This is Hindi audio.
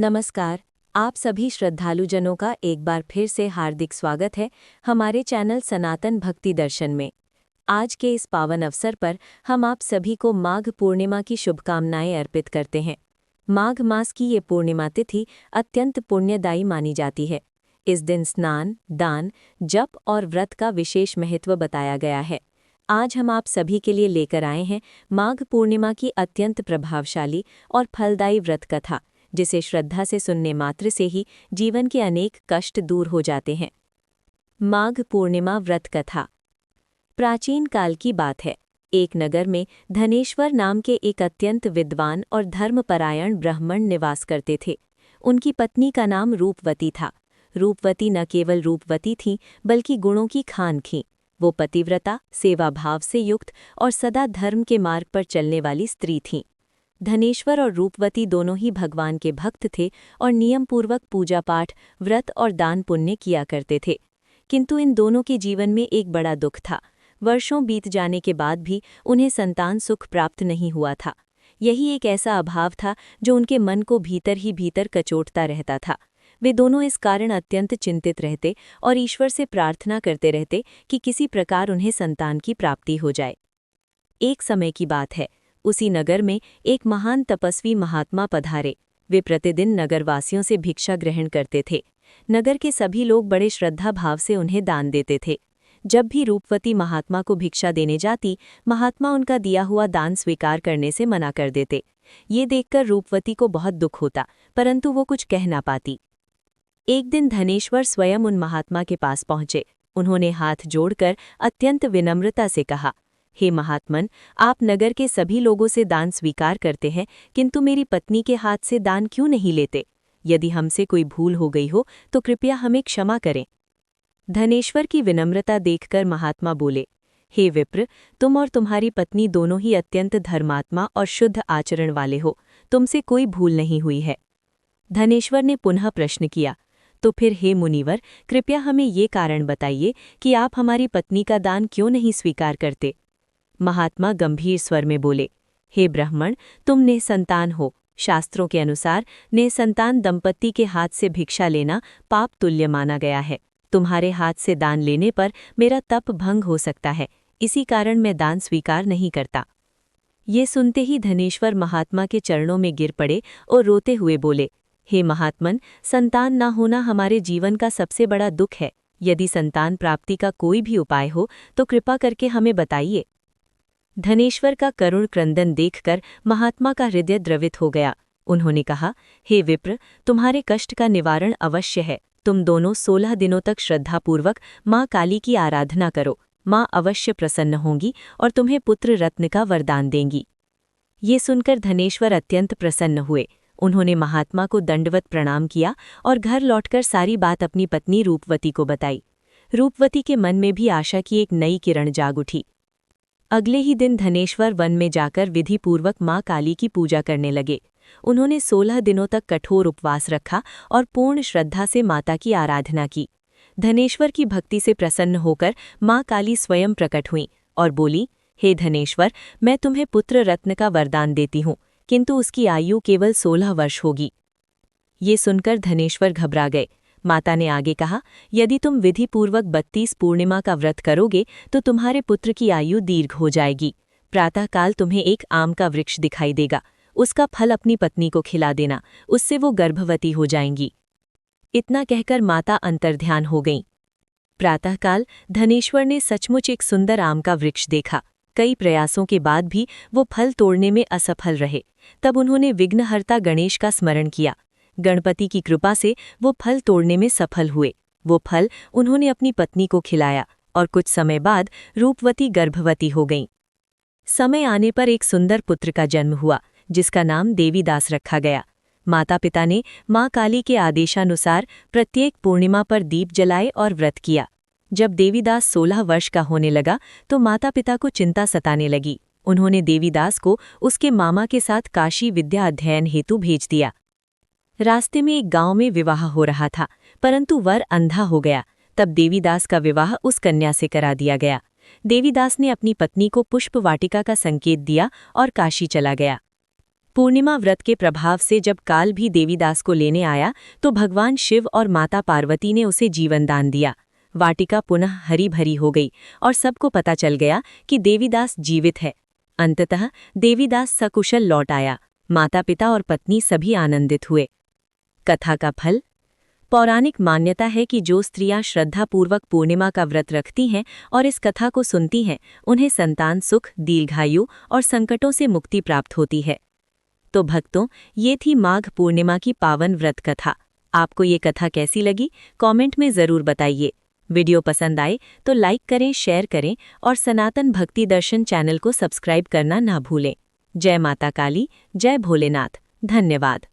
नमस्कार। आप सभी श्रद्धालुजनों का एक बार फिर से हार्दिक स्वागत है हमारे चैनल सनातन भक्ति दर्शन में। आज के इस पावन अवसर पर हम आप सभी को माघ पूर्णिमा की शुभकामनाएं अर्पित करते हैं। माघ मास की ये पूर्णिमा तिथि अत्यंत पुण्यदायी मानी जाती है। इस दिन स्नान, दान, जप और व्रत का विशेष महत्व बताया गया है। आज हम आप सभी के लिए लेकर आए हैं माघ पूर्णिमा की अत्यंत प्रभावशाली और फलदायी व्रत कथा, जिसे श्रद्धा से सुनने मात्र से ही जीवन के अनेक कष्ट दूर हो जाते हैं। माघ पूर्णिमा व्रत कथा। प्राचीन काल की बात है। एक नगर में धनेश्वर नाम के एक अत्यंत विद्वान और धर्मपरायण ब्राह्मण निवास करते थे। उनकी पत्नी का नाम रूपवती था। रूपवती न केवल रूपवती थीं, बल्कि गुणों की खान थीं। वो पतिव्रता, सेवाभाव से युक्त और सदा धर्म के मार्ग पर चलने वाली स्त्री थीं। धनेश्वर और रूपवती दोनों ही भगवान के भक्त थे और नियमपूर्वक पूजा पाठ, व्रत और दान पुण्य किया करते थे। किंतु इन दोनों के जीवन में एक बड़ा दुख था। वर्षों बीत जाने के बाद भी उन्हें संतान सुख प्राप्त नहीं हुआ था। यही एक ऐसा अभाव था जो उनके मन को भीतर ही भीतर कचोटता रहता था। वे दोनों इस कारण अत्यंत चिंतित रहते और ईश्वर से प्रार्थना करते रहते कि किसी प्रकार उन्हें संतान की प्राप्ति हो जाए। एक समय की बात है। उसी नगर में एक महान तपस्वी महात्मा पधारे। वे प्रतिदिन नगरवासियों से भिक्षा ग्रहण करते थे। नगर के सभी लोग बड़े श्रद्धा भाव से उन्हें दान देते थे। जब भी रूपवती महात्मा को भिक्षा देने जाती, महात्मा उनका दिया हुआ दान स्वीकार करने से मना कर देते। ये देखकर रूपवती को बहुत दुख होता, परंतु वो कुछ कह ना पाती। एक दिन धनेश्वर स्वयं उन महात्मा के पास पहुंचे। उन्होंने हाथ जोड़कर अत्यंत विनम्रता से कहा, हे महात्मन, आप नगर के सभी लोगों से दान स्वीकार करते हैं, किंतु मेरी पत्नी के हाथ से दान क्यों नहीं लेते? यदि हमसे कोई भूल हो गई हो तो कृपया हमें क्षमा करें। धनेश्वर की विनम्रता देखकर महात्मा बोले, हे विप्र, तुम और तुम्हारी पत्नी दोनों ही अत्यंत धर्मात्मा और शुद्ध आचरण वाले हो। तुमसे कोई भूल नहीं हुई है। धनेश्वर ने पुनः प्रश्न किया, तो फिर हे मुनिवर, कृपया हमें ये कारण बताइए कि आप हमारी पत्नी का दान क्यों नहीं स्वीकार करते? महात्मा गंभीर स्वर में बोले, हे ब्राह्मण, तुम निसंतान हो। शास्त्रों के अनुसार निसंतान दंपत्ति के हाथ से भिक्षा लेना पाप तुल्य माना गया है। तुम्हारे हाथ से दान लेने पर मेरा तप भंग हो सकता है, इसी कारण मैं दान स्वीकार नहीं करता। ये सुनते ही धनेश्वर महात्मा के चरणों में गिर पड़े और रोते हुए बोले, हे महात्मन, संतान न होना हमारे जीवन का सबसे बड़ा दुख है। यदि संतान प्राप्ति का कोई भी उपाय हो तो कृपा करके हमें बताइए। धनेश्वर का करुण क्रंदन देखकर महात्मा का हृदय द्रवित हो गया। उन्होंने कहा, हे विप्र, तुम्हारे कष्ट का निवारण अवश्य है। तुम दोनों 16 दिनों तक श्रद्धापूर्वक माँ काली की आराधना करो। माँ अवश्य प्रसन्न होंगी और तुम्हें पुत्र रत्न का वरदान देंगी। ये सुनकर धनेश्वर अत्यंत प्रसन्न हुए। उन्होंने महात्मा को दंडवत प्रणाम किया और घर लौटकर सारी बात अपनी पत्नी रूपवती को बताई। रूपवती के मन में भी आशा की एक नई किरण जाग उठी। अगले ही दिन धनेश्वर वन में जाकर विधिपूर्वक माँ काली की पूजा करने लगे। उन्होंने 16 दिनों तक कठोर उपवास रखा और पूर्ण श्रद्धा से माता की आराधना की। धनेश्वर की भक्ति से प्रसन्न होकर माँ काली स्वयं प्रकट हुईं और बोली, हे धनेश्वर, मैं तुम्हें पुत्र रत्न का वरदान देती हूँ, किंतु उसकी आयु केवल 16 वर्ष होगी। ये सुनकर धनेश्वर घबरा गए। माता ने आगे कहा, यदि तुम विधिपूर्वक 32 पूर्णिमा का व्रत करोगे तो तुम्हारे पुत्र की आयु दीर्घ हो जाएगी। प्रातःकाल तुम्हें एक आम का वृक्ष दिखाई देगा। उसका फल अपनी पत्नी को खिला देना, उससे वो गर्भवती हो जाएंगी। इतना कहकर माता अंतर्ध्यान हो गईं। प्रातःकाल धनेश्वर ने सचमुच एक सुंदर आम का वृक्ष देखा। कई प्रयासों के बाद भी वो फल तोड़ने में असफल रहे। तब उन्होंने विघ्नहर्ता गणेश का स्मरण किया। गणपति की कृपा से वो फल तोड़ने में सफल हुए। वो फल उन्होंने अपनी पत्नी को खिलाया और कुछ समय बाद रूपवती गर्भवती हो गईं। समय आने पर एक सुंदर पुत्र का जन्म हुआ, जिसका नाम देवीदास रखा गया। माता पिता ने माँ काली के आदेशानुसार प्रत्येक पूर्णिमा पर दीप जलाए और व्रत किया। जब देवीदास 16 वर्ष का होने लगा तो माता पिता को चिंता सताने लगी। उन्होंने देवीदास को उसके मामा के साथ काशी विद्या अध्ययन हेतु भेज दिया। रास्ते में एक गांव में विवाह हो रहा था, परंतु वर अंधा हो गया। तब देवीदास का विवाह उस कन्या से करा दिया गया। देवीदास ने अपनी पत्नी को पुष्प वाटिका का संकेत दिया और काशी चला गया। पूर्णिमा व्रत के प्रभाव से जब काल भी देवीदास को लेने आया तो भगवान शिव और माता पार्वती ने उसे जीवन दान दिया। वाटिका पुनः हरी भरी हो गई और सबको पता चल गया कि देवीदास जीवित है। अंततः देवीदास सकुशल लौट आया। माता पिता और पत्नी सभी आनंदित हुए। कथा का फल। पौराणिक मान्यता है कि जो स्त्रियां श्रद्धापूर्वक पूर्णिमा का व्रत रखती हैं और इस कथा को सुनती हैं, उन्हें संतान सुख, दीर्घायु और संकटों से मुक्ति प्राप्त होती है। तो भक्तों, ये थी माघ पूर्णिमा की पावन व्रत कथा। आपको ये कथा कैसी लगी, कमेंट में ज़रूर बताइए। वीडियो पसंद आए तो लाइक करें, शेयर करें और सनातन भक्ति दर्शन चैनल को सब्सक्राइब करना ना भूलें। जय माता काली, जय भोलेनाथ। धन्यवाद।